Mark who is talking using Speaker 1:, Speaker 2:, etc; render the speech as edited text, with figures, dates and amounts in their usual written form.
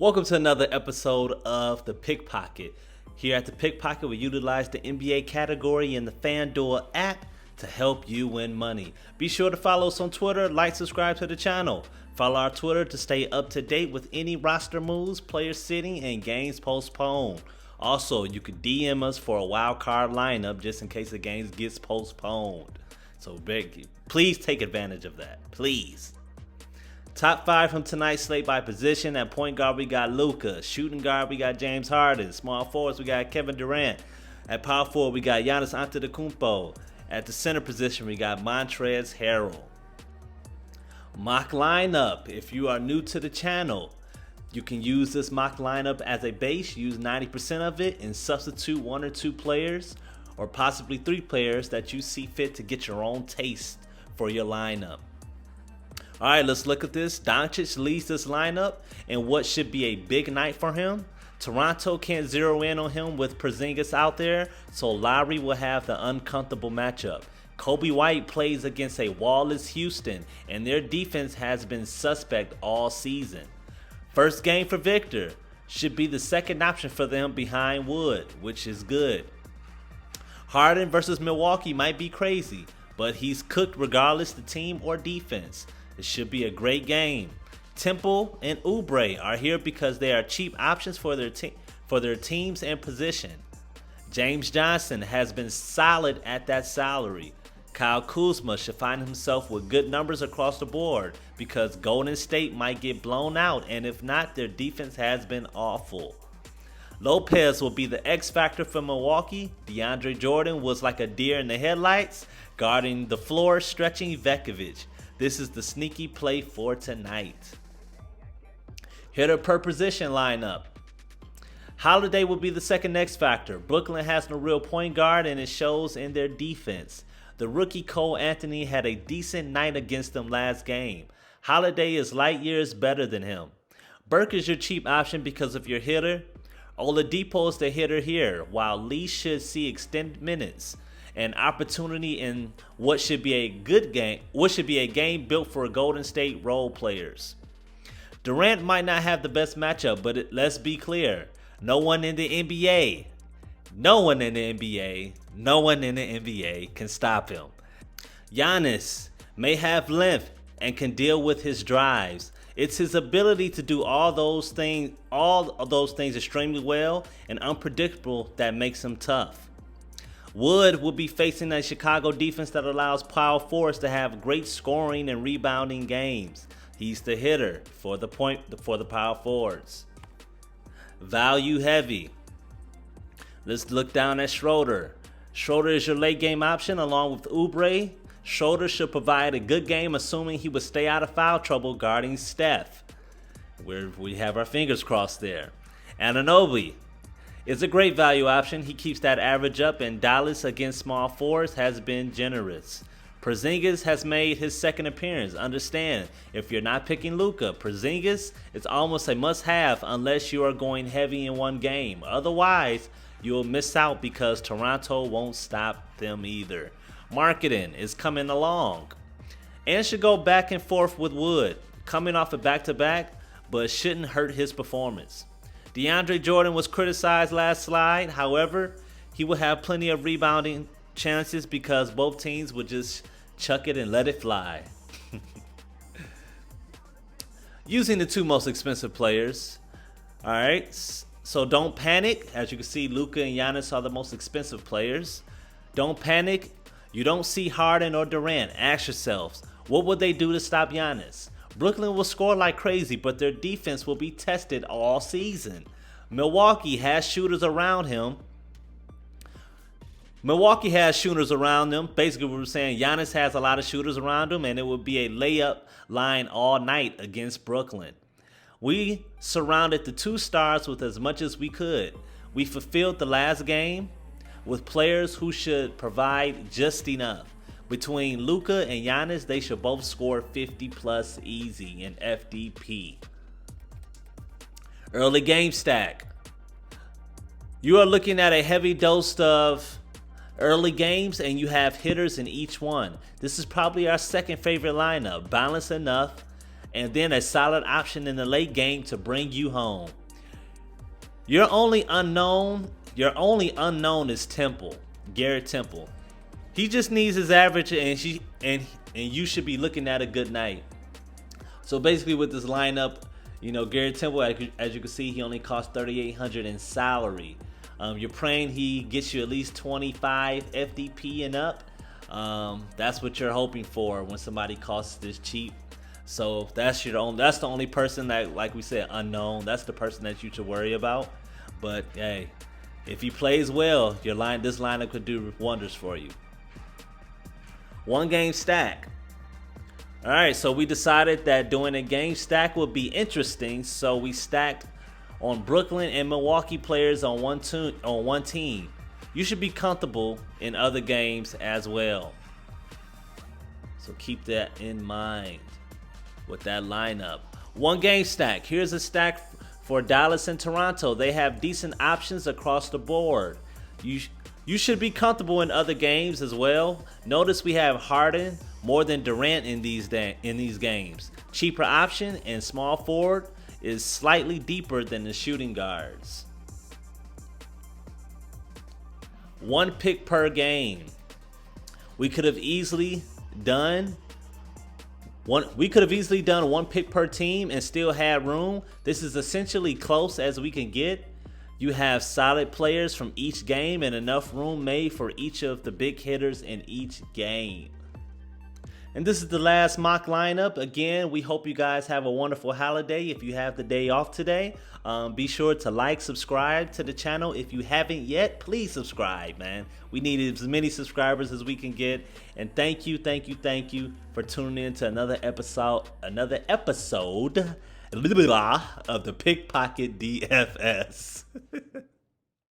Speaker 1: Welcome to another episode of The Pickpocket. Here at The Pickpocket, we utilize the NBA category in the Fanduel app to help you win money. Be sure to follow us on Twitter, subscribe to the channel. Follow our Twitter to stay up to date with any roster moves, players sitting, and games postponed. Also, you could DM us for a wild card lineup just in case the game gets postponed. So please take advantage of that, please. Top 5 from tonight's slate by position. At point guard, we got Luka. Shooting guard, we got James Harden. Small forwards, we got Kevin Durant. At power forward, we got Giannis Antetokounmpo. At the center position, we got Montrezl Harrell. Mock lineup. If you are new to the channel, you can use this mock lineup as a base. Use 90% of it and substitute 1 or 2 players or possibly 3 players that you see fit to get your own taste for your lineup. All right, let's look at this. Doncic leads this lineup in what should be a big night for him. Toronto can't zero in on him with Porzingis out there, so Lowry will have the uncomfortable matchup. Kobe White plays against a wallless Houston, and their defense has been suspect all season. First game for Victor should be the second option for them behind Wood, which is good. Harden versus Milwaukee might be crazy, but he's cooked regardless the team or defense. It should be a great game. Temple and Oubre are here because they are cheap options for their teams and position. James Johnson has been solid at that salary. Kyle Kuzma should find himself with good numbers across the board because Golden State might get blown out, and if not, their defense has been awful. Lopez will be the X factor for Milwaukee. DeAndre Jordan was like a deer in the headlights, guarding the floor, stretching Vekovic. This is the sneaky play for tonight. Hitter per position lineup. Holiday will be the second X factor. Brooklyn has no real point guard, and it shows in their defense. The rookie Cole Anthony had a decent night against them last game. Holiday is light years better than him. Burke is your cheap option because of your hitter. Oladipo is the hitter here, while Lee should see extended minutes. An opportunity in what should be a game built for Golden State role players. Durant might not have the best matchup, but let's be clear. No one in the NBA can stop him. Giannis may have length and can deal with his drives. It's his ability to do all of those things extremely well and unpredictable that makes him tough. Wood will be facing a Chicago defense that allows power forwards to have great scoring and rebounding games. He's the hitter for the power forwards. Value heavy. Let's look down at Schroeder. Schroeder is your late game option along with Oubre. Schroeder should provide a good game assuming he would stay out of foul trouble guarding Steph. We have our fingers crossed there. Anunoby is a great value option. He keeps that average up, and Dallas against small forwards has been generous. Porzingis has made his second appearance. Understand, if you're not picking Luka, Porzingis is almost a must-have unless you are going heavy in one game. Otherwise, you'll miss out because Toronto won't stop them either. Marketing is coming along and should go back and forth with Wood, coming off a back-to-back, but shouldn't hurt his performance. DeAndre Jordan was criticized last slide. However, he will have plenty of rebounding chances because both teams would just chuck it and let it fly. Using the 2 most expensive players. All right, so don't panic. As you can see, Luka and Giannis are the most expensive players. Don't panic. You don't see Harden or Durant. Ask yourselves, what would they do to stop Giannis? Brooklyn will score like crazy, but their defense will be tested all season. Milwaukee has shooters around him. Basically, we're saying Giannis has a lot of shooters around him, and it would be a layup line all night against Brooklyn. We surrounded the 2 stars with as much as we could. We fulfilled the last game with players who should provide just enough. Between Luka and Giannis, they should both score 50 plus easy in FDP. Early game stack. You are looking at a heavy dose of early games, and you have hitters in each one. This is probably our second favorite lineup. Balanced enough and then a solid option in the late game to bring you home. Your only unknown is Temple, Garrett Temple. He just needs his average, and you should be looking at a good night. So basically, with this lineup, Garrett Temple, as you can see, he only costs $3,800 in salary. You're praying he gets you at least 25 FDP and up. That's what you're hoping for when somebody costs this cheap. So that's the only person that, like we said, unknown. That's the person that you should worry about. But hey, if he plays well, this lineup could do wonders for you. One game stack. All right, so we decided that doing a game stack would be interesting, so we stacked on Brooklyn and Milwaukee players on one team. You should be comfortable in other games as well. So keep that in mind with that lineup. One game stack. Here's a stack for Dallas and Toronto. They have decent options across the board. You should be comfortable in other games as well. Notice we have Harden more than Durant in these games. Cheaper option and small forward is slightly deeper than the shooting guards. One pick per game. We could have easily done one pick per team and still had room. This is essentially close as we can get. You have solid players from each game and enough room made for each of the big hitters in each game. And this is the last mock lineup. Again, we hope you guys have a wonderful holiday. If you have the day off today, be sure to subscribe to the channel. If you haven't yet, please subscribe, man. We need as many subscribers as we can get. And thank you for tuning in to another episode of the Pickpocket DFS.